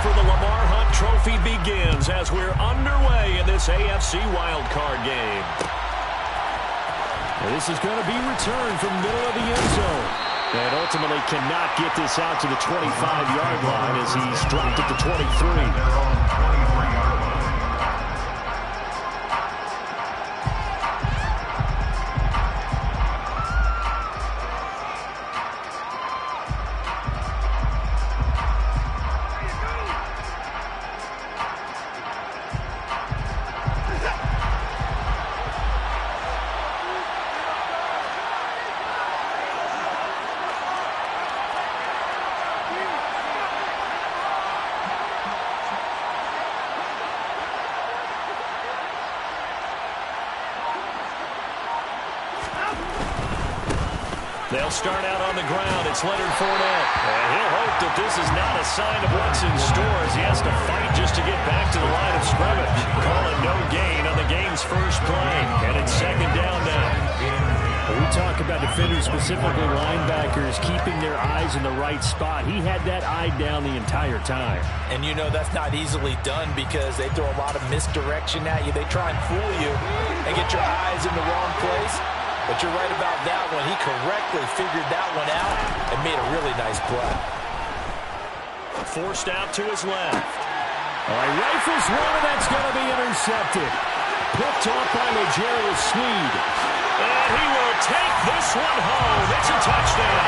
for the Lamar Hunt Trophy begins as we're underway in this AFC wildcard game. This is going to be returned from the middle of the end zone. And ultimately cannot get this out to the 25-yard line as he's dropped at the 23. They'll start out on the ground. It's Leonard Fournette. And he'll hope that this is not a sign of what's in store as he has to fight just to get back to the line of scrimmage. Call it no gain on the game's first play. And it's second down now. We talk about defenders, specifically linebackers, keeping their eyes in the right spot. He had that eye down the entire time. And you know that's not easily done because they throw a lot of misdirection at you. They try and fool you and get your eyes in the wrong place. But you're right about that one. He correctly figured that one out and made a really nice play. Forced out to his left. All right, rifles one, and that's going to be intercepted. Picked off by L'Jarius Sneed. And he will take this one home. It's a touchdown.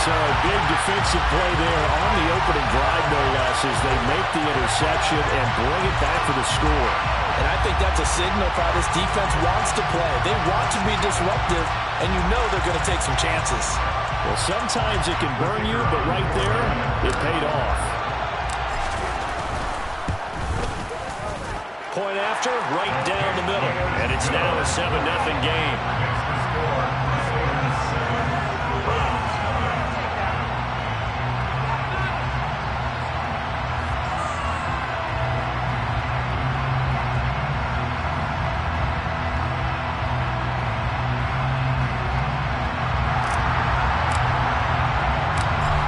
So a big defensive play there on the opening drive, no less, as they make the interception and bring it back for the score. And I think that's a signal for how this defense wants to play. They want to be disruptive, and you know they're going to take some chances. Well, sometimes it can burn you, but right there, it paid off. Point after, right down the middle. And it's now a 7-0 game.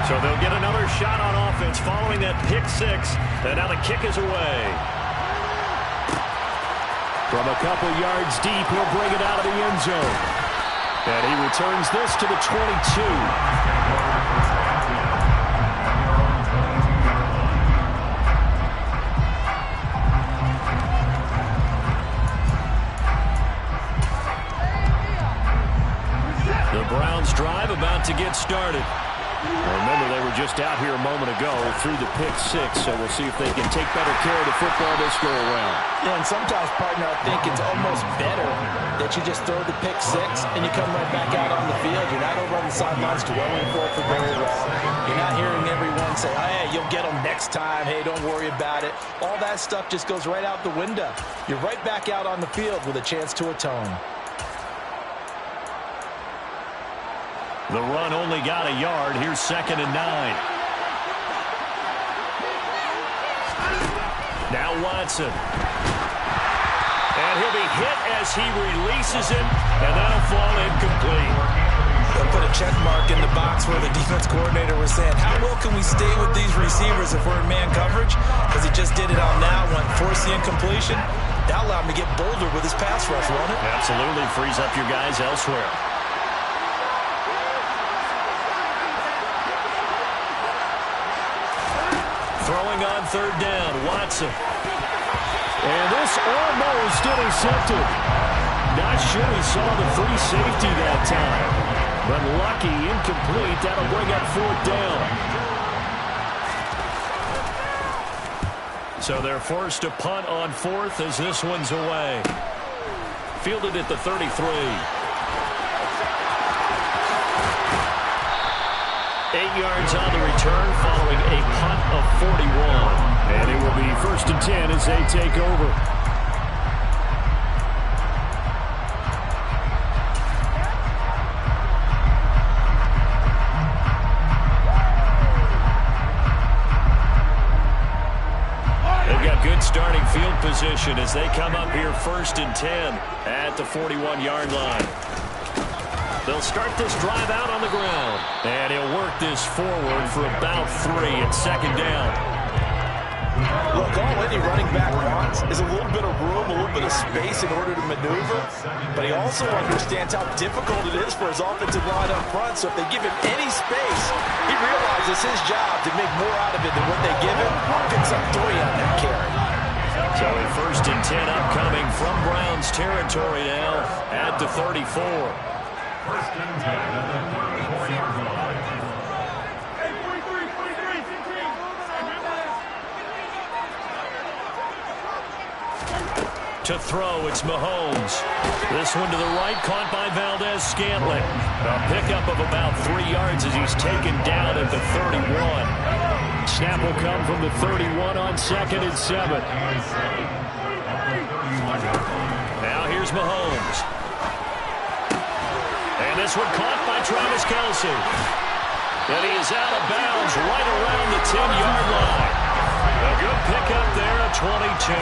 So they'll get another shot on offense following that pick six. And now the kick is away. From a couple yards deep, he'll bring it out of the end zone. And he returns this to the 22. The Browns drive about to get started. Remember, they were just out here a moment ago through the pick six, so we'll see if they can take better care of the football this go-around. Yeah, and sometimes, partner, I think it's almost better that you just throw the pick six and you come right back out on the field. You're not over on the sidelines dwelling for it for very long. You're not hearing everyone say, oh, hey, you'll get them next time. Hey, don't worry about it. All that stuff just goes right out the window. You're right back out on the field with a chance to atone. The run only got a yard. Here's 2nd and 9. Now Watson. And he'll be hit as he releases it, and that'll fall incomplete. They'll put a check mark in the box where the defense coordinator was saying, how well can we stay with these receivers if we're in man coverage? Because he just did it on that one. Force the incompletion. That allowed him to get bolder with his pass rush, won't it? Absolutely. Frees up your guys elsewhere. Throwing on 3rd down, Watson. And this almost intercepted. Not sure he saw the free safety that time. But lucky, incomplete. That'll bring up 4th down. So they're forced to punt on 4th as this one's away. Fielded at the 33. 8 yards on the return following a punt of 41. And it will be 1st and 10 as they take over. They've got good starting field position as they come up here 1st and 10 at the 41-yard line. They'll start this drive out on the ground. And he'll work this forward for about 3 at 2nd down. Look, all any running back wants is a little bit of room, a little bit of space in order to maneuver, but he also understands how difficult it is for his offensive line up front, so if they give him any space, he realizes his job to make more out of it than what they give him. Picks up 3 on that carry. So a 1st and 10 upcoming from Browns territory now at the 34. 1st and 10 at the 34-yard line. To throw, it's Mahomes. This one to the right, caught by Valdez-Scantling. A pickup of about 3 yards as he's taken down at the 31. Snap will come from the 31 on 2nd and 7. Now here's Mahomes. And this one caught by Travis Kelce. And he is out of bounds right around the 10-yard line. A good pickup there at 22.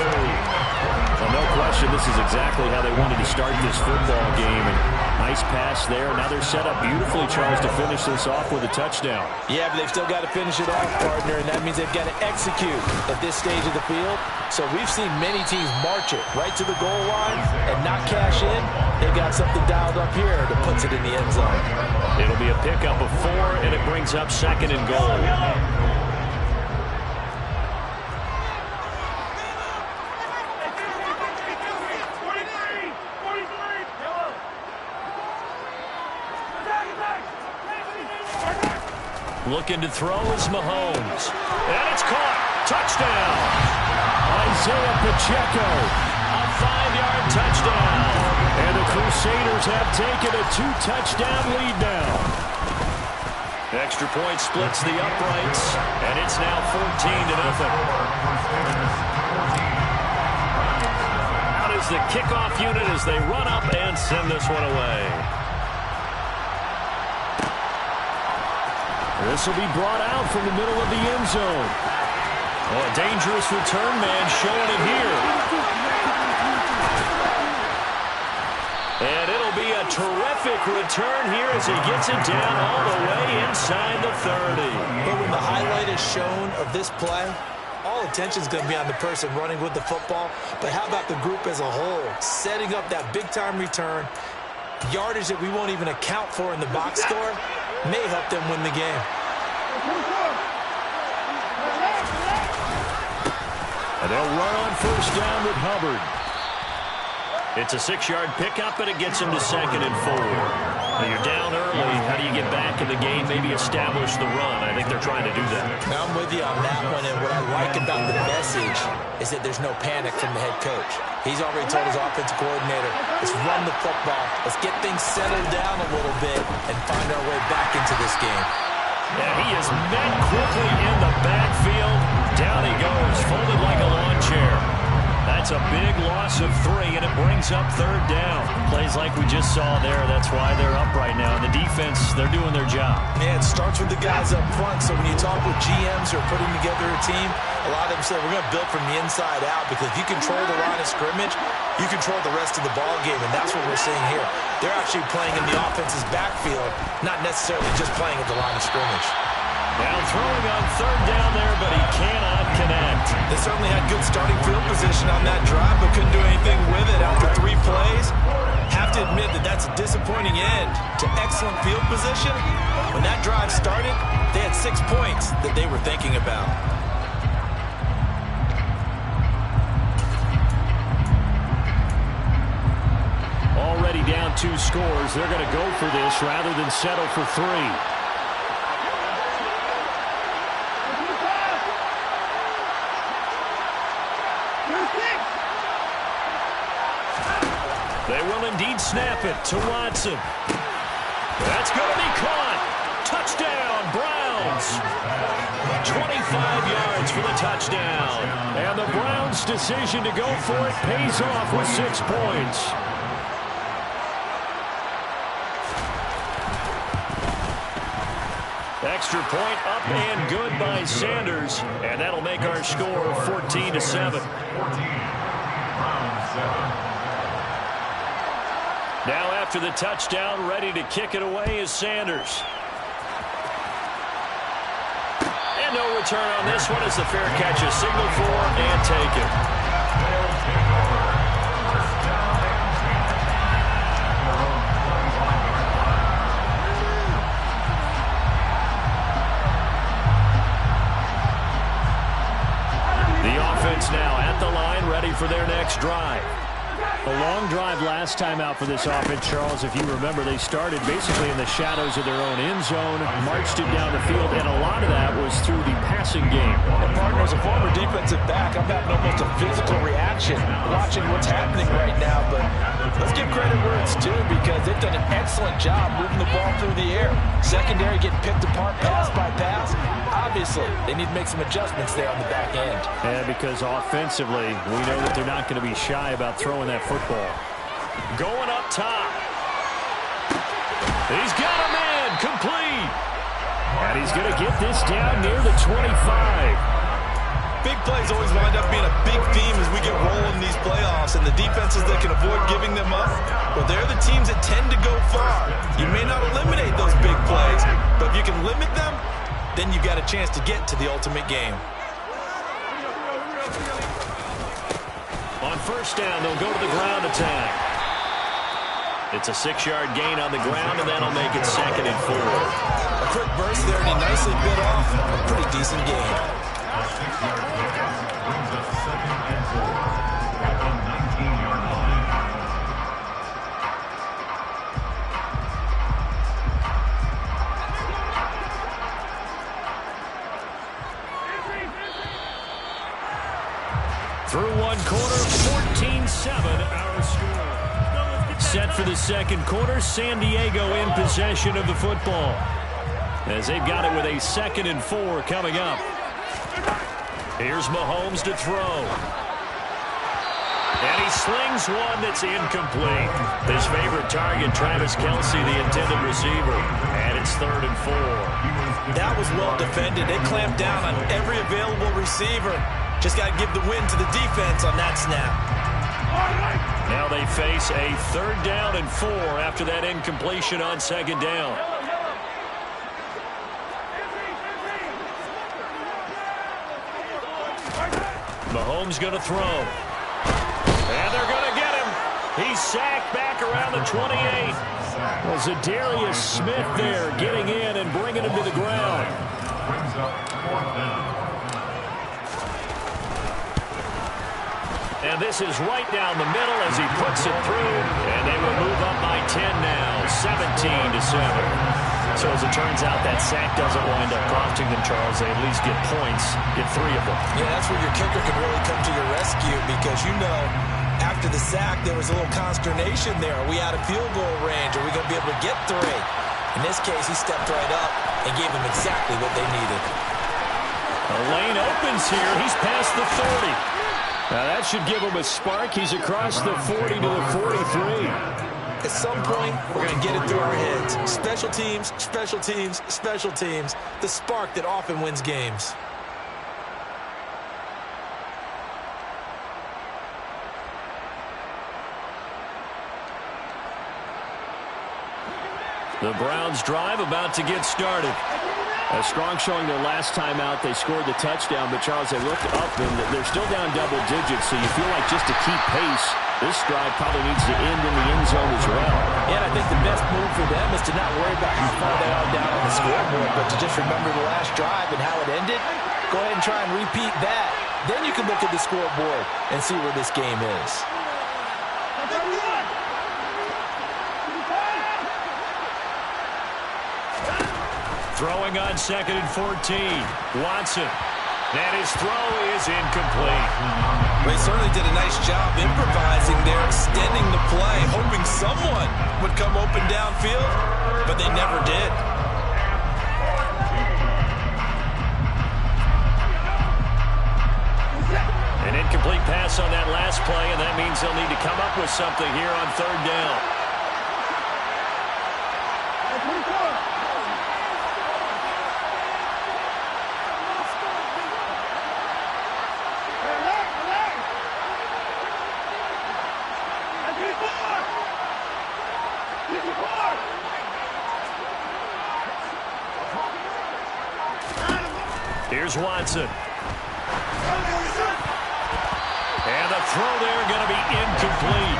Well, no question, this is exactly how they wanted to start this football game. And nice pass there. Now they're set up beautifully, Charles, to finish this off with a touchdown. Yeah, but they've still got to finish it off, partner, and that means they've got to execute at this stage of the field. So we've seen many teams march it right to the goal line and not cash in. They've got something dialed up here that puts it in the end zone. It'll be a pickup of 4, and it brings up 2nd and goal. Looking to throw is Mahomes. And it's caught. Touchdown. Isaiah Pacheco. A 5-yard touchdown. And the Crusaders have taken a 2-touchdown lead now. Extra point splits the uprights. And it's now 14-0. Out is the kickoff unit as they run up and send this one away. This will be brought out from the middle of the end zone. Oh, a dangerous return man showing it here. And it'll be a terrific return here as he gets it down all the way inside the 30. But when the highlight is shown of this play, all attention is going to be on the person running with the football. But how about the group as a whole? Setting up that big-time return, yardage that we won't even account for in the box score, may help them win the game. And they'll run on 1st down with Hubbard. It's a 6-yard pickup, and it gets him to 2nd and 4. Now you're down early. How do you get back in the game, maybe establish the run? I think they're trying to do that. Now I'm with you on that one, and what I like about the message is that there's no panic from the head coach. He's already told his offensive coordinator, let's run the football, let's get things settled down a little bit and find our way back into this game. And he is met quickly in the backfield. Down he goes, folded like a lawn chair. That's a big loss of 3, and it brings up 3rd down. Plays like we just saw there. That's why they're up right now. And the defense, they're doing their job. Yeah, it starts with the guys up front. So when you talk with GMs who are putting together a team, a lot of them say we're going to build from the inside out, because if you control the line of scrimmage, you control the rest of the ball game, and that's what we're seeing here. They're actually playing in the offense's backfield, not necessarily just playing at the line of scrimmage. Now throwing on 3rd down there, but he cannot connect. They certainly had good starting field position on that drive, but couldn't do anything with it after 3 plays. Have to admit that that's a disappointing end to excellent field position. When that drive started, they had 6 points that they were thinking about. Already down 2 scores. They're going to go for this rather than settle for 3. They will indeed snap it to Watson. That's going to be caught. Touchdown, Browns. 25 yards for the touchdown. And the Browns' decision to go for it pays off with 6 points. Extra point up and good by Sanders. And that'll make our score 14-7. Now after the touchdown, ready to kick it away is Sanders. And no return on this one as the fair catch is signaled for and taken. The offense now at the line, ready for their next drive. A long drive last time out for this offense, Charles. If you remember, they started basically in the shadows of their own end zone, marched it down the field, and a lot of that was through the passing game. And partner, as a former defensive back, I'm having almost a physical reaction watching what's happening right now. But let's give credit where it's due, because they've done an excellent job moving the ball through the air. Secondary getting picked apart pass by pass. Obviously, they need to make some adjustments there on the back end. Yeah, because offensively, we know that they're not going to be shy about throwing that football. Going up top. He's got a man, complete. And he's going to get this down near the 25. Big plays always wind up being a big theme as we get rolling in these playoffs, and the defenses that can avoid giving them up, well, they're the teams that tend to go far. You may not eliminate those big plays, but if you can limit them, then you got a chance to get to the ultimate game. On first down, they'll go to the ground attack. It's a 6-yard gain on the ground, and that'll make it 2nd and 4. A quick burst there, and he nicely bit off a pretty decent gain. Through one quarter, 14-7 our score. Set for the second quarter, San Diego in possession of the football, as they've got it with a 2nd and 4 coming up. Here's Mahomes to throw. And he slings one that's incomplete. His favorite target, Travis Kelce, the intended receiver. And it's 3rd and 4. That was well defended. They clamped down on every available receiver. Just got to give the win to the defense on that snap. Now they face a 3rd down and 4 after that incompletion on 2nd down. Mahomes going to throw. And they're going to get him. He's sacked back around the 28. Well, Zadarius Smith there getting in and bringing him to the ground. And this is right down the middle as he puts it through. And they will move up by 10 now, 17-7. So as it turns out, that sack doesn't wind up costing them, Charles. They at least get points, get 3 of them. Yeah, that's where your kicker can really come to your rescue, because you know after the sack there was a little consternation there. Are we out of field goal range? Are we going to be able to get 3? In this case, he stepped right up and gave them exactly what they needed. The lane opens here. He's past the 30. Now that should give him a spark. He's across the 40 to the 43. At some point, we're going to get it through our heads. Special teams, special teams, special teams. The spark that often wins games. The Browns drive about to get started. A strong showing their last time out. They scored the touchdown, but Charles, they looked up and they're still down double digits, so you feel like just to keep pace, this drive probably needs to end in the end zone as well. Yeah, and I think the best move for them is to not worry about how far they are down on the scoreboard, but to just remember the last drive and how it ended. Go ahead and try and repeat that. Then you can look at the scoreboard and see where this game is. Throwing on 2nd and 14. Watson. And his throw is incomplete. They certainly did a nice job improvising there, extending the play, hoping someone would come open downfield, but they never did. An incomplete pass on that last play, and that means they'll need to come up with something here on 3rd down. Here's Watson. And the throw there going to be incomplete.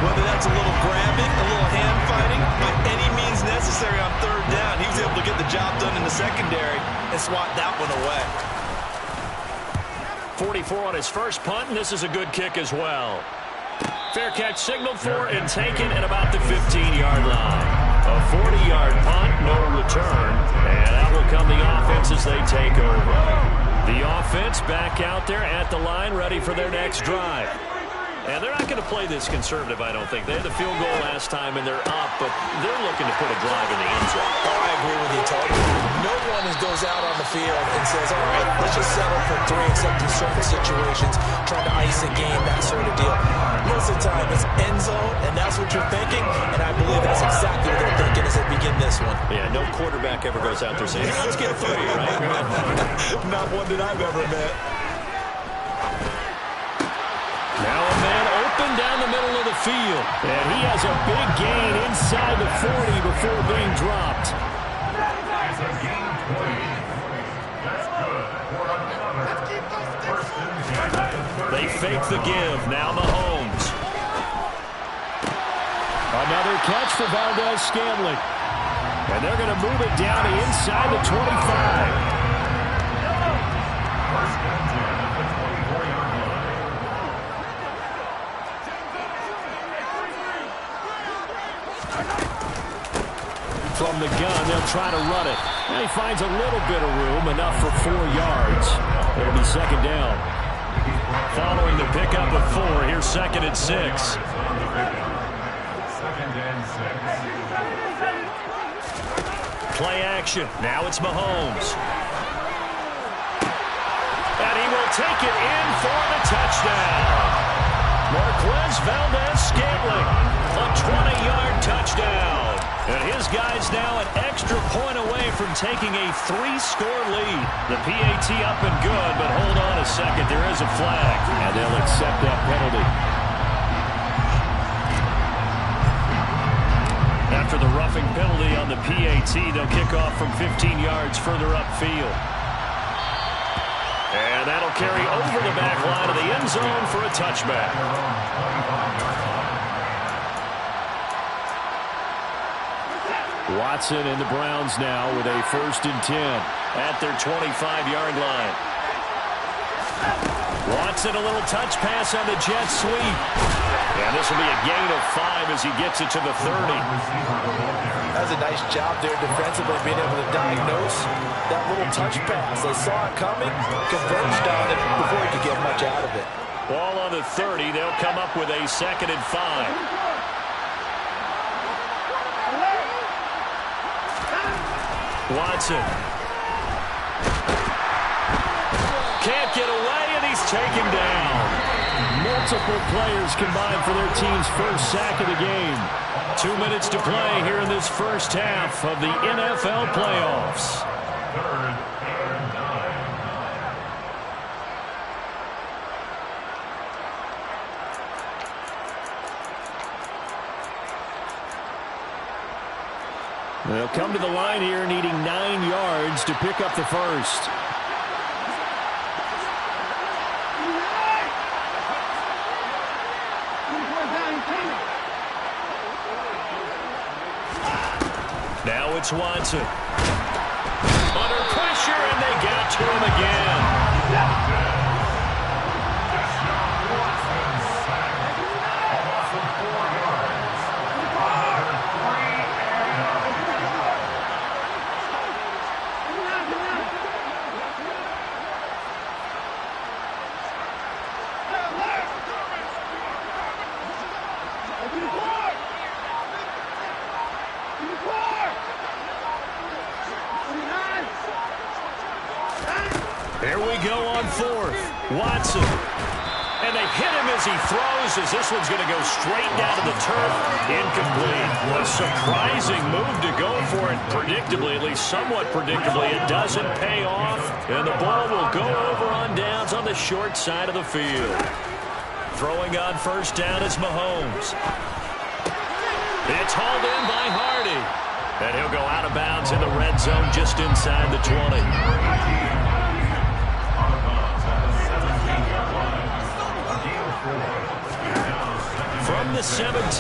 Whether that's a little grabbing, a little hand fighting, by any means necessary on third down, he was able to get the job done in the secondary and swat that one away. 44 on his first punt, and this is a good kick as well. Fair catch signaled for and taken at about the 15-yard line. A 40-yard punt, no return, and out will come the offense as they take over. The offense back out there at the line, ready for their next drive. And they're not going to play this conservative, I don't think. They had the field goal last time, and they're up, but they're looking to put a drive in the end zone. Oh, I agree with you totally. No one goes out on the field and says, all right, let's just settle for 3, except in certain situations, trying to ice a game, that sort of deal. Most of the time, it's end zone, and that's what you're thinking, and I believe that's exactly what they're thinking as they begin this one. Yeah, no quarterback ever goes out there saying, hey, let's get 3, right? Not one that I've ever met. Now a man open down the middle of the field. And he has a big gain inside the 40 before being dropped. It's a gain of 20. That's good for another first and 10. They fake the give. Now Mahomes. Another catch for Valdez-Scantling. And they're going to move it down to inside the 25. First and 10 at the 24-yard line. From the gun, they'll try to run it. And he finds a little bit of room, enough for 4 yards. It'll be second down. Following the pickup of 4, here's second and 6. Second and 6. Play action. Now it's Mahomes. And he will take it in for the touchdown. Marquez Valdez-Scantling, a 20-yard touchdown. And his guy's now an extra point away from taking a 3-score lead. The PAT up and good, but hold on a second. There is a flag. And they'll accept that penalty. After the roughing penalty on the PAT, they'll kick off from 15 yards further upfield. And that'll carry over the back line of the end zone for a touchback. Watson and the Browns now with a first and 10 at their 25-yard line. Watson, a little touch pass on the jet sweep. And this will be a gain of 5 as he gets it to the 30. That's a nice job there defensively, being able to diagnose that little touch pass. They saw it coming, converged on it before he could get much out of it. Ball on the 30. They'll come up with a second and 5. Watson. Can't get away, and he's taken down. Multiple players combined for their team's first sack of the game. 2 minutes to play here in this first half of the NFL playoffs. Third and 9. They'll come to the line here needing 9 yards to pick up the first. Now it's Watson. Under pressure, and they got to him again. Here we go on 4th. Watson. And they hit him as he throws, as this one's going to go straight down to the turf. Incomplete. A surprising move to go for it predictably, at least somewhat predictably. It doesn't pay off, and the ball will go over on downs on the short side of the field. Throwing on first down is Mahomes. It's hauled in by Hardy. And he'll go out of bounds in the red zone just inside the 20.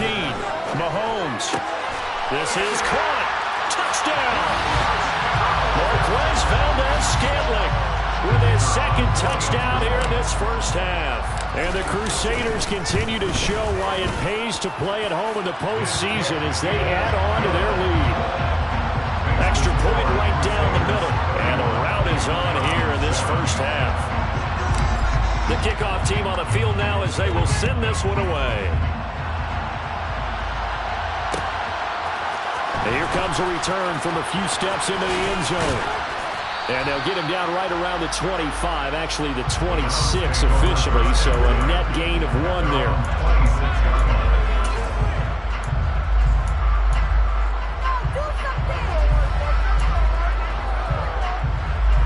Mahomes. This is caught. Touchdown. Marquez Valdez-Scantling with his second touchdown here in this first half. And the Crusaders continue to show why it pays to play at home in the postseason as they add on to their lead. Extra point right down the middle. And a rout is on here in this first half. The kickoff team on the field now as they will send this one away. And here comes a return from a few steps into the end zone. And they'll get him down right around the 25, actually the 26 officially, so a net gain of 1 there.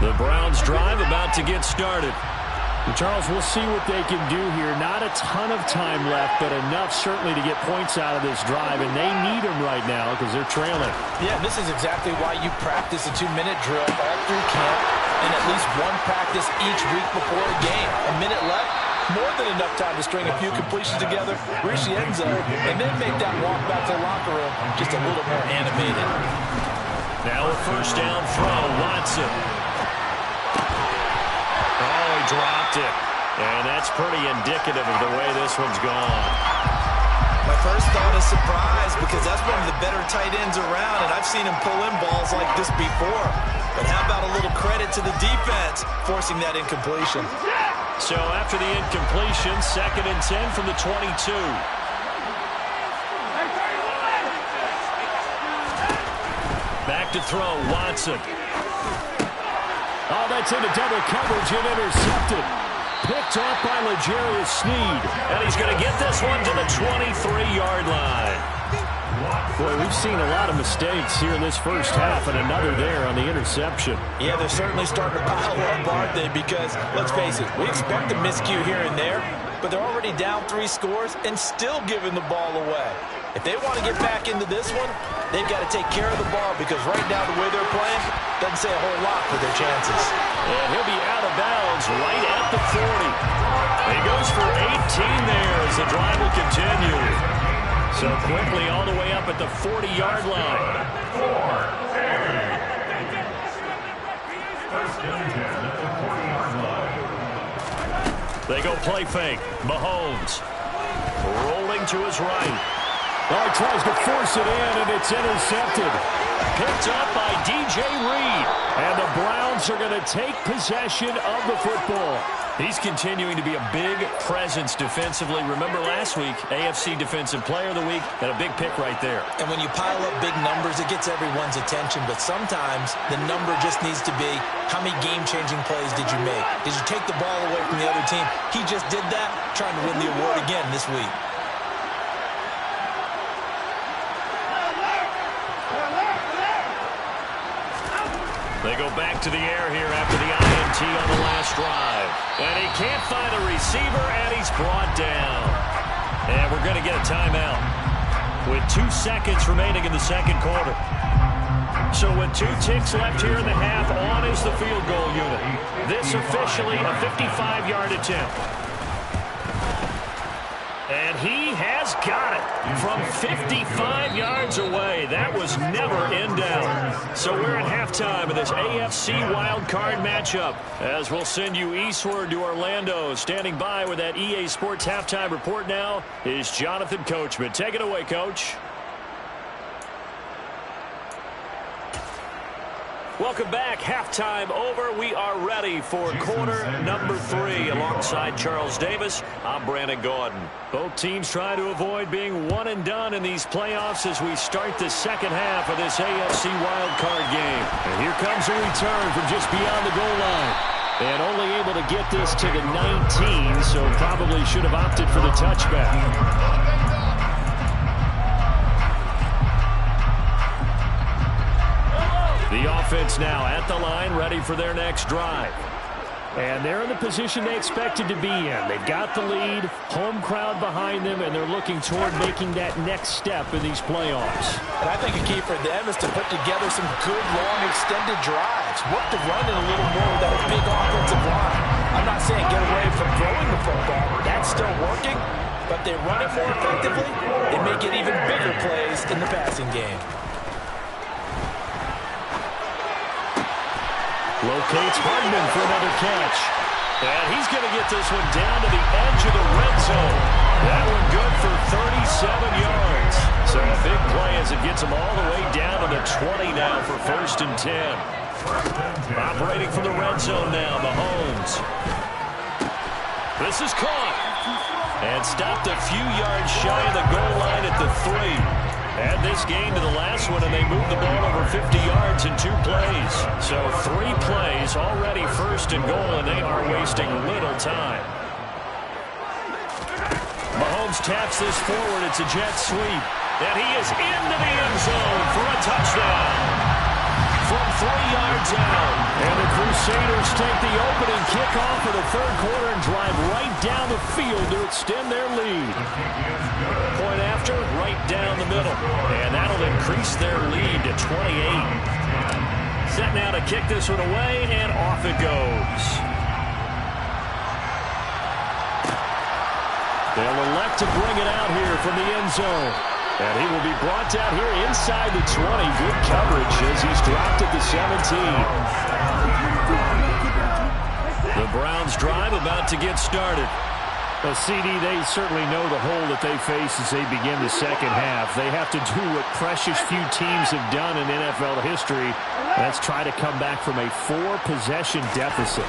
The Browns drive about to get started. Charles, we'll see what they can do here. Not a ton of time left, but enough certainly to get points out of this drive, and they need them right now because they're trailing. Yeah, this is exactly why you practice a 2-minute drill all through camp and at least one practice each week before a game. A minute left, more than enough time to string a few completions together, reach the end zone, and then make that walk back to the locker room just a little more animated. Now a first down throw, Watson. Dropped it. And that's pretty indicative of the way this one's gone. My first thought is surprise because that's one of the better tight ends around, and I've seen him pull in balls like this before. But how about a little credit to the defense forcing that incompletion? So after the incompletion, 2nd and 10 from the 22. Back to throw, Watson. Oh, that's into double coverage and intercepted. Picked off by L'Jarius Sneed. And he's going to get this one to the 23-yard line. Boy, we've seen a lot of mistakes here in this first half, and another there on the interception. Yeah, they're certainly starting to pile up, aren't they? Because, let's face it, we expect a miscue here and there, but they're already down 3 scores and still giving the ball away. If they want to get back into this one, they've got to take care of the ball because right now the way they're playing doesn't say a whole lot for their chances. And he'll be out of bounds right at the 40. He goes for 18 there as the drive will continue. So quickly all the way up at the 40-yard line. They go play fake. Mahomes rolling to his right. Oh, he tries to force it in, and it's intercepted. Picked up by DJ Reed. And the Browns are going to take possession of the football. He's continuing to be a big presence defensively. Remember last week, AFC Defensive Player of the Week, and a big pick right there. And when you pile up big numbers, it gets everyone's attention. But sometimes the number just needs to be, how many game-changing plays did you make? Did you take the ball away from the other team? He just did that, trying to win the award again this week. They go back to the air here after the INT on the last drive. And he can't find a receiver, and he's brought down. And we're going to get a timeout with 2 seconds remaining in the second quarter. So with 2 ticks left here in the half, on is the field goal unit. This officially a 55-yard attempt. And he has got it from 55 yards away. That was never in doubt. So we're at halftime of this AFC wildcard matchup. As we'll send you eastward to Orlando. Standing by with that EA Sports halftime report now is Jonathan Coachman. Take it away, Coach. Welcome back. Halftime over. We are ready for quarter number 3. Alongside Charles Davis, I'm Brandon Gaudin. Both teams trying to avoid being one and done in these playoffs as we start the second half of this AFC wildcard game. And here comes a return from just beyond the goal line. And only able to get this to the 19, so probably should have opted for the touchback. The offense now at the line, ready for their next drive. And they're in the position they expected to be in. They've got the lead, home crowd behind them, and they're looking toward making that next step in these playoffs. And I think a key for them is to put together some good, long, extended drives. Work the run in a little more with that big offensive line. I'm not saying get away from throwing the football. That's still working. but they run it more effectively, they make it even bigger plays in the passing game. Locates Hardman for another catch. And he's going to get this one down to the edge of the red zone. That one good for 37 yards. So a big play as it gets them all the way down to the 20 now for 1st and 10. Operating from the red zone now, Mahomes. This is caught. And stopped a few yards shy of the goal line at the 3. Add this game to the last one, and they moved the ball over 50 yards in 2 plays. So 3 plays, already 1st and goal, and they are wasting little time. Mahomes taps this forward. It's a jet sweep. And he is into the end zone for a touchdown. From 3 yards out. And the Crusaders take the opening kickoff of the 3rd quarter and drive right down the field to extend their lead. Point after, right down the middle. And that'll increase their lead to 28. Set now to kick this one away, and off it goes. They'll elect to bring it out here from the end zone. And he will be brought down here inside the 20. Good coverage as he's dropped at the 17. The Browns drive about to get started. Well, CD, they certainly know the hole that they face as they begin the second half. They have to do what precious few teams have done in NFL history. That's try to come back from a 4-possession deficit.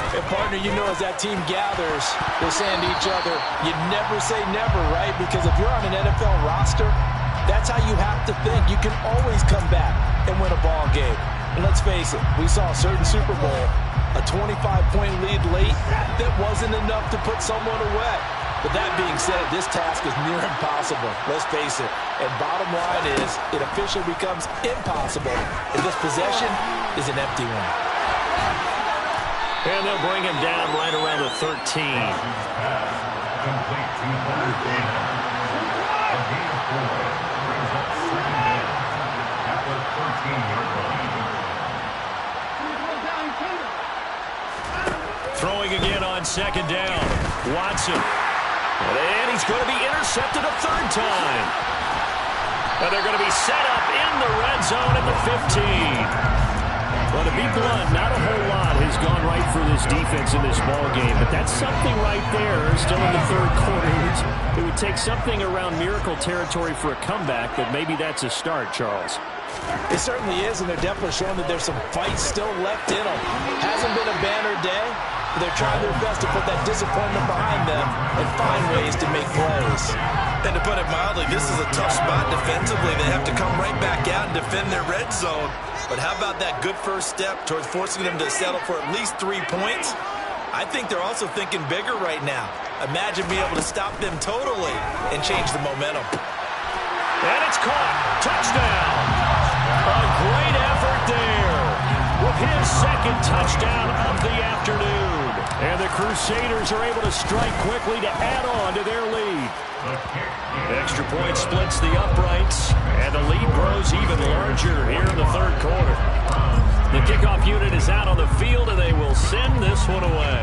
And partner, you know, as that team gathers, they're saying to each other, you never say never, right? Because if you're on an NFL roster, that's how you have to think. You can always come back and win a ball game. And let's face it, we saw a certain Super Bowl, a 25-point lead late that wasn't enough to put someone away. But that being said, this task is near impossible. Let's face it. And bottom line is, it officially becomes impossible if this possession is an empty one. And they'll bring him down right around the 13. Throwing again on 2nd down. Watson. And he's going to be intercepted a 3rd time. And they're going to be set up in the red zone at the 15. Well, to be blunt, not a whole lot has gone right for this defense in this ball game, but that's something right there. Still in the 3rd quarter. It would take something around miracle territory for a comeback, but maybe that's a start, Charles. It certainly is, and they're definitely showing that there's some fight still left in them. Hasn't been a banner day, but they're trying their best to put that disappointment behind them and find ways to make plays. And to put it mildly, this is a tough spot defensively. They have to come right back out and defend their red zone. But how about that good first step towards forcing them to settle for at least 3 points? I think they're also thinking bigger right now. Imagine being able to stop them totally and change the momentum. And it's caught. Touchdown. A great effort there with his 2nd touchdown of the afternoon. And the Crusaders are able to strike quickly to add on to their lead. Extra point splits the uprights, and the lead grows even larger here in the 3rd quarter. The kickoff unit is out on the field, and they will send this one away.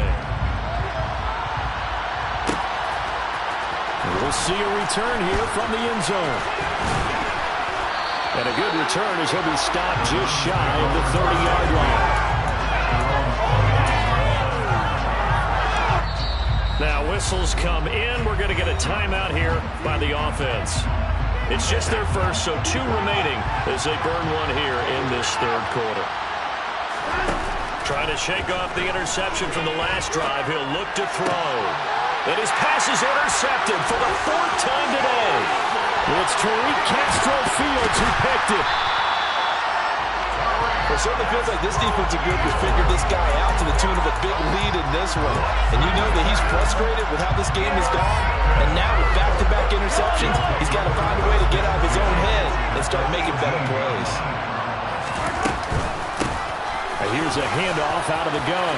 And we'll see a return here from the end zone. And a good return as he'll be stopped just shy of the 30-yard line. Now whistles come in. We're going to get a timeout here by the offense. It's just their first, so 2 remaining as they burn one here in this 3rd quarter. Trying to shake off the interception from the last drive. He'll look to throw. And his pass is intercepted for the 4th time today. It's Tariq Castro Fields who picked it. It certainly feels like this defensive group has figured this guy out to the tune of a big lead in this one. And you know that he's frustrated with how this game has gone. And now with back-to-back interceptions, he's got to find a way to get out of his own head and start making better plays. And here's a handoff out of the gun.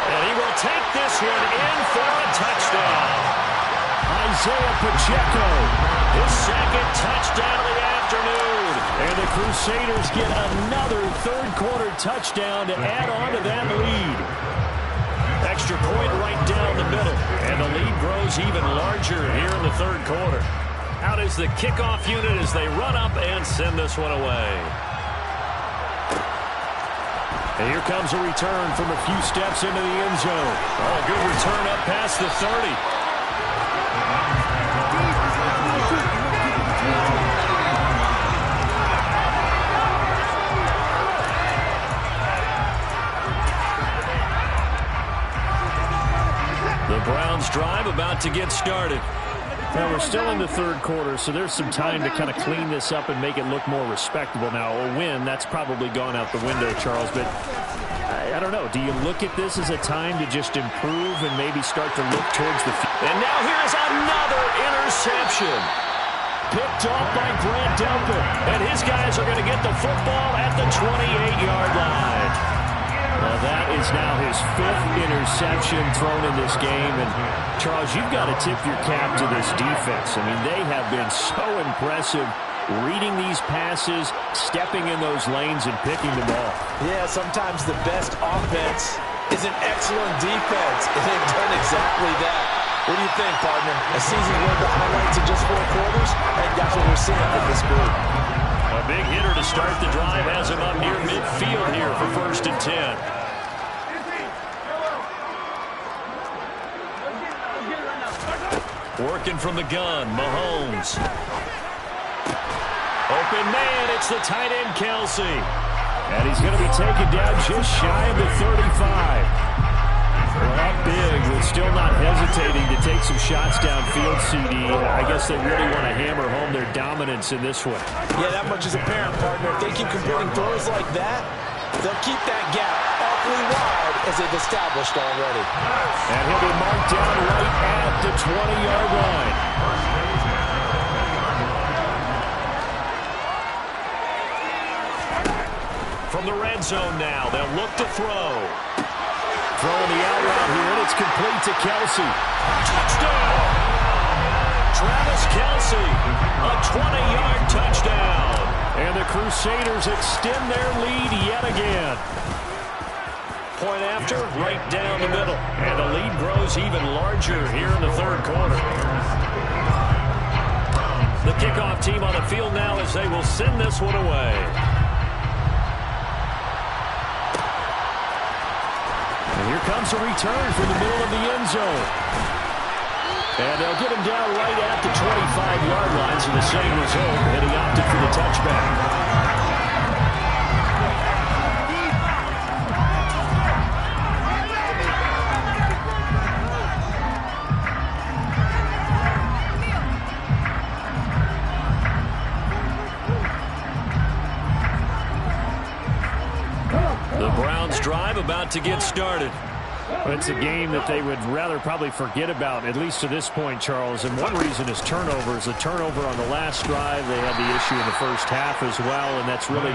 And he will take this one in for a touchdown. Isaiah Pacheco, his 2nd touchdown of the afternoon. And the Crusaders get another 3rd quarter touchdown to add on to that lead. Extra point right down the middle. And the lead grows even larger here in the third quarter. Out is the kickoff unit as they run up and send this one away. And here comes a return from a few steps into the end zone. Oh, a good return up past the 30. The Browns drive about to get started. Now, we're still in the third quarter, so there's some time to kind of clean this up and make it look more respectable. Now, a win, that's probably gone out the window, Charles, but I don't know. Do you look at this as a time to just improve and maybe start to look towards the field? And now here's another interception. Picked off by Grant Delpit, and his guys are going to get the football at the 28-yard line. Well, that is now his 5th interception thrown in this game. And, Charles, you've got to tip your cap to this defense. I mean, they have been so impressive reading these passes, stepping in those lanes, and picking them off. Yeah, sometimes the best offense is an excellent defense, and they've done exactly that. What do you think, partner? A season's worth of highlights in just 4 quarters? I think that's what we're seeing from this group. A big hitter to start the drive has him up near midfield here for 1st and 10. Working from the gun, Mahomes. Open man, it's the tight end, Kelsey. And he's going to be taken down just shy of the 35. Well, up big, but still not hesitating to take some shots downfield, CD. I guess they really want to hammer home their dominance in this one. Yeah, that much is apparent, partner. If they keep completing throws like that, they'll keep that gap awfully wide as they've established already. And he'll be marked down right at the 20-yard line. From the red zone now, they'll look to throw. Throwing the out route here, and it's complete to Kelsey. Touchdown! Travis Kelsey, a 20-yard touchdown. And the Crusaders extend their lead yet again. Point after, right down the middle. And the lead grows even larger here in the third quarter. The kickoff team on the field now as they will send this one away. Here comes a return from the middle of the end zone. And they'll get him down right at the 25-yard line, so the same result, and he opted for the touchback. The Browns drive about to get started. It's a game that they would rather probably forget about, at least to this point, Charles. And one reason is turnovers. The turnover on the last drive, they had the issue in the first half as well, and that's really,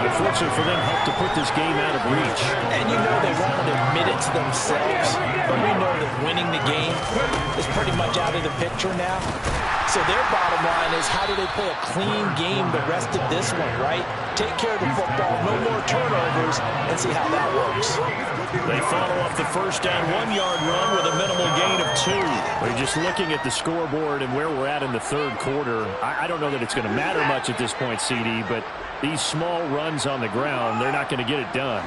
unfortunately for them, helped to put this game out of reach. And you know they won't admit it to themselves, but we know that winning the game is pretty much out of the picture now. So their bottom line is, how do they play a clean game the rest of this one, right? Take care of the football, no more turnovers, and see how that works. They follow up the first down 1-yard run with a minimal gain of 2. We're just looking at the scoreboard and where we're at in the third quarter. I don't know that it's going to matter much at this point, CD, but these small runs on the ground, they're not going to get it done.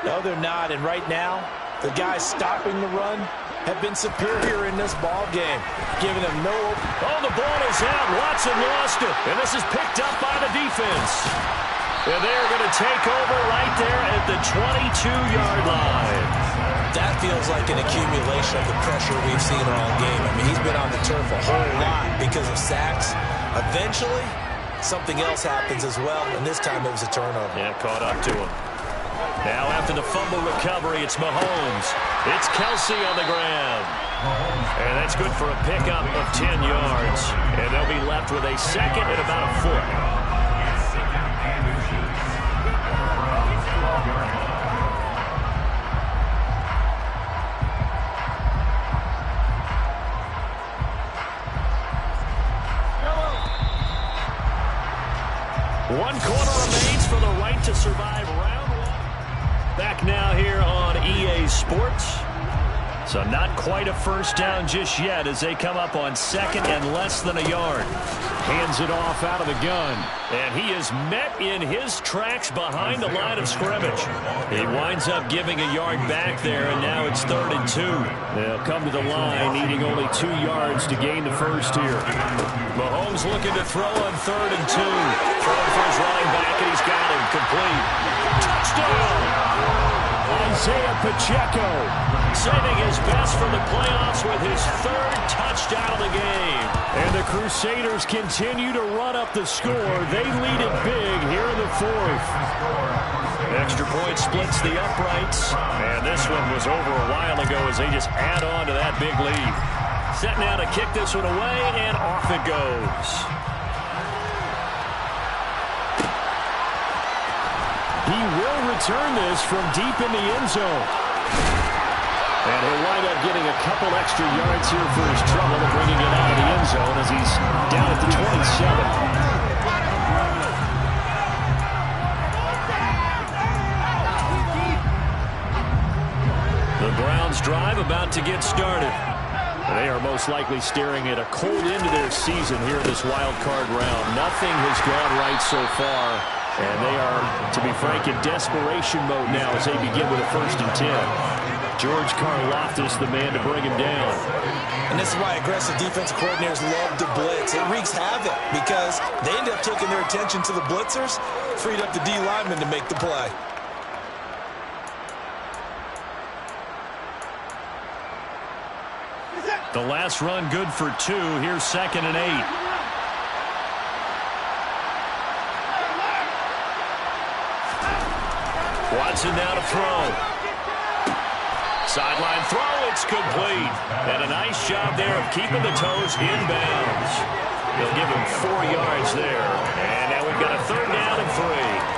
No, they're not, and right now, the guys stopping the run have been superior in this ball game, giving them no... Oh, the ball is out. Watson lost it, and this is picked up by the defense. And they're going to take over right there at the 22-yard line. That feels like an accumulation of the pressure we've seen all game. I mean, he's been on the turf a whole lot because of sacks. Eventually, something else happens as well, and this time it was a turnover. Yeah, caught up to him. Now after the fumble recovery, it's Mahomes. It's Kelsey on the ground. And that's good for a pickup of 10 yards. And they'll be left with a second and about a foot. One quarter remains for the right to survive round one. Back now here on EA Sports. So not quite a first down just yet as they come up on second and less than a yard. Hands it off out of the gun. And he is met in his tracks behind the line of scrimmage. He winds up giving a yard back there, and now it's 3rd and 2. They'll come to the line needing only 2 yards to gain the first here. Mahomes looking to throw on 3rd and 2. Throwing for his running back, and he's got him complete. Touchdown! Isaiah Pacheco saving his best for the playoffs with his 3rd touchdown of the game. And the Crusaders continue to run up the score. They lead it big here in the 4th. Extra point splits the uprights. And this one was over a while ago as they just add on to that big lead. Set now to kick this one away, and off it goes. He will return this from deep in the end zone. And he'll wind up getting a couple extra yards here for his trouble and bringing it out of the end zone as he's down at the 27. The Browns drive about to get started. They are most likely staring at a cold end to their season here in this wild card round. Nothing has gone right so far. And they are, to be frank, in desperation mode now as they begin with a 1st and 10. George Karlaftis, the man to bring him down. And this is why aggressive defensive coordinators love to blitz. It wreaks havoc because they end up taking their attention to the blitzers, freed up the D lineman to make the play. The last run good for 2. Here's 2nd and 8. Watson now to throw. Sideline throw, it's complete. And a nice job there of keeping the toes inbounds. They'll give him 4 yards there. And now we've got a 3rd down and 3.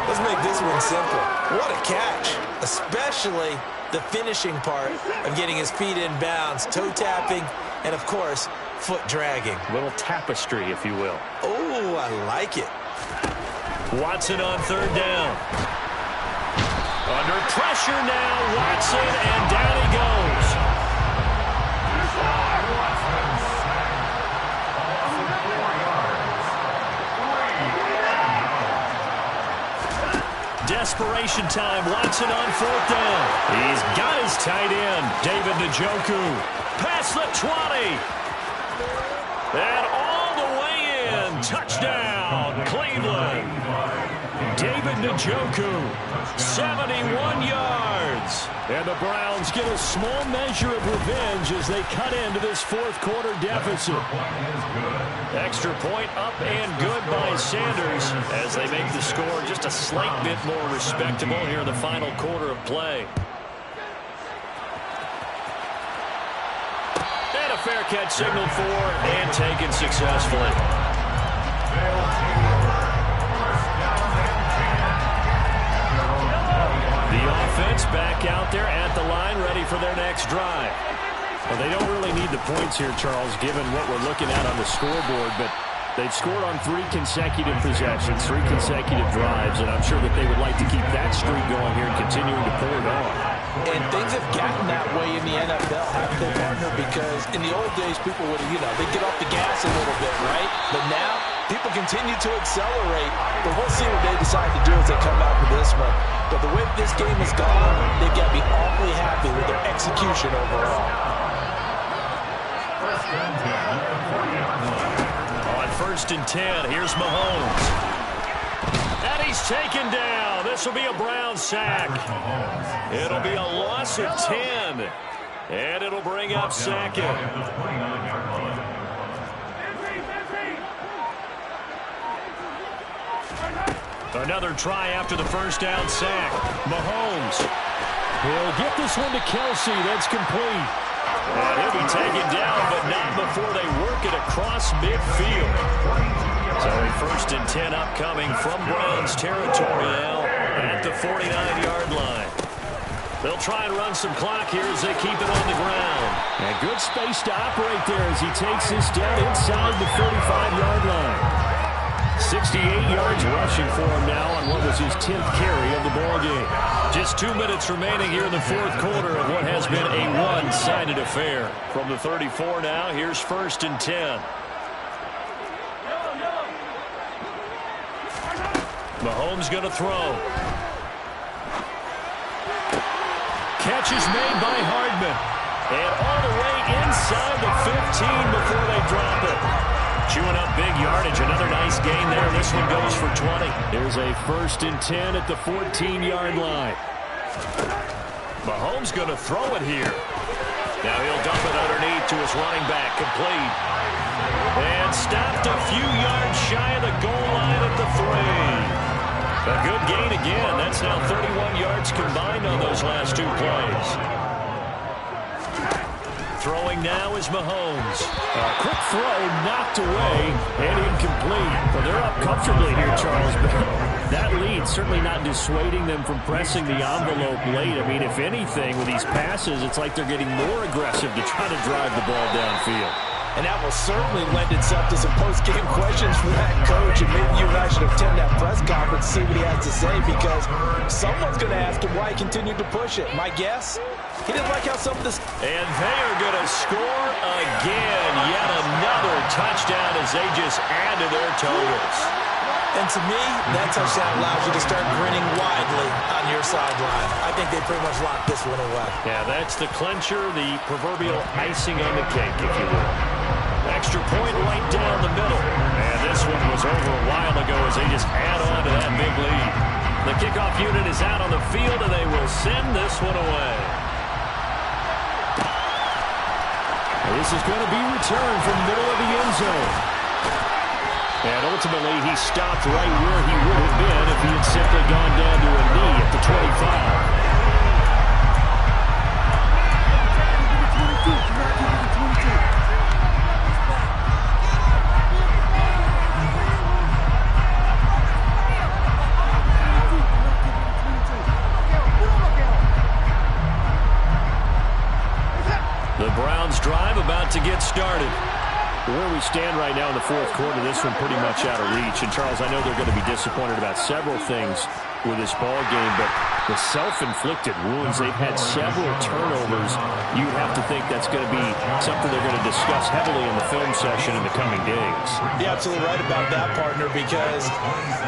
Let's make this one simple. What a catch, especially the finishing part of getting his feet in bounds, toe tapping, and of course, foot dragging. A little tapestry, if you will. Oh, I like it. Watson on 3rd down. Under pressure now, Watson, and down he goes. Desperation time, Watson on 4th down. He's got his tight end, David Njoku. Past the 20. And all the way in. Touchdown, Cleveland. David Njoku, 71 yards. And the Browns get a small measure of revenge as they cut into this 4th quarter deficit. Extra point up and good by Sanders as they make the score just a slight bit more respectable here in the final quarter of play. And a fair catch signaled for and taken successfully. The offense back out there at the line, ready for their next drive. Well, they don't really need the points here, Charles, given what we're looking at on the scoreboard, but they've scored on 3 consecutive possessions, 3 consecutive drives, and I'm sure that they would like to keep that streak going here and continuing to pull it on. And things have gotten that way in the NFL, haven't they, partner? Because in the old days, people would, they'd get off the gas a little bit, right? But now, people continue to accelerate. But we'll see what they decide to do as they come out with this one. But the way this game has gone, they've got to be awfully happy with their execution overall. On 1st and 10, here's Mahomes. And he's taken down. This will be a Brown sack. It'll be a loss of 10. And it'll bring up 2nd. Another try after the 1st down sack. Mahomes. He'll get this one to Kelsey. That's complete. And he'll be taken down, but not before they work it across midfield. So a 1st and 10 upcoming from Browns territory now at the 49-yard line. They'll try and run some clock here as they keep it on the ground. And good space to operate there as he takes this down inside the 35-yard line. 68 yards rushing for him now on what was his 10th carry of the ball game. Just 2 minutes remaining here in the fourth quarter of what has been a one-sided affair. From the 34 now, here's 1st and 10. Mahomes going to throw. Catch is made by Hardman. And all the way inside the 15 before they drop it. Chewing up big yardage. Another nice gain there. This one goes for 20. There's a 1st and 10 at the 14-yard line. Mahomes going to throw it here. Now he'll dump it underneath to his running back. Complete. And stopped a few yards shy of the goal line at the 3. A good gain again. That's now 31 yards combined on those last 2 plays. Throwing now is Mahomes. A quick throw knocked away and incomplete. Well, they're up comfortably here, Charles. But that lead certainly not dissuading them from pressing the envelope late. I mean, if anything, with these passes, it's like they're getting more aggressive to try to drive the ball downfield. And that will certainly lend itself to some post-game questions for that coach. And maybe you and I should attend that press conference and see what he has to say, because someone's going to ask him why he continued to push it. My guess, he didn't like how some of this... And they are going to score again. Yet another touchdown as they just add to their totals. And to me, that touchdown allows you to start grinning widely on your sideline. I think they pretty much locked this one away. Yeah, that's the clincher, the proverbial icing on the cake, if you will. Extra point right down the middle. And this one was over a while ago as they just add on to that big lead. The kickoff unit is out on the field, and they will send this one away. This is going to be returned from the middle of the end zone. And ultimately, he stopped right where he would have been if he had simply gone down to a knee at the 25. The Browns drive about to get started. Where we stand right now in the fourth quarter, this one pretty much out of reach. And, Charles, I know they're going to be disappointed about several things with this ball game, but the self-inflicted wounds, they've had several turnovers. You'd have to think that's going to be something they're going to discuss heavily in the film session in the coming days. You're absolutely right about that, partner, because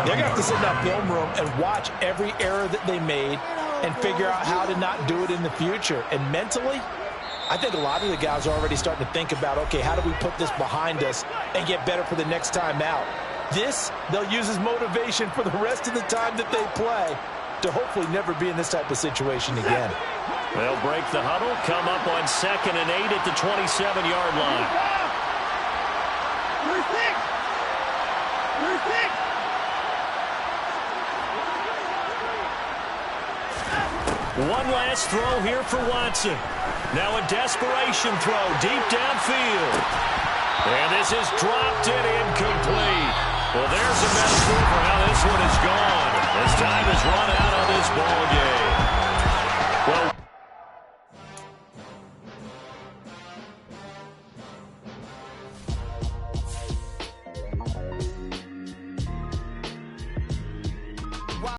they're going to have to sit in that film room and watch every error that they made and figure out how to not do it in the future. And mentally, I think a lot of the guys are already starting to think about, okay, how do we put this behind us and get better for the next time out? This, they'll use as motivation for the rest of the time that they play to hopefully never be in this type of situation again. They'll break the huddle, come up on 2nd and 8 at the 27-yard line. One last throw here for Watson. Now a desperation throw deep downfield. And this is dropped and incomplete. Well, there's a metaphor for how this one is gone. As time has run out on this ball game.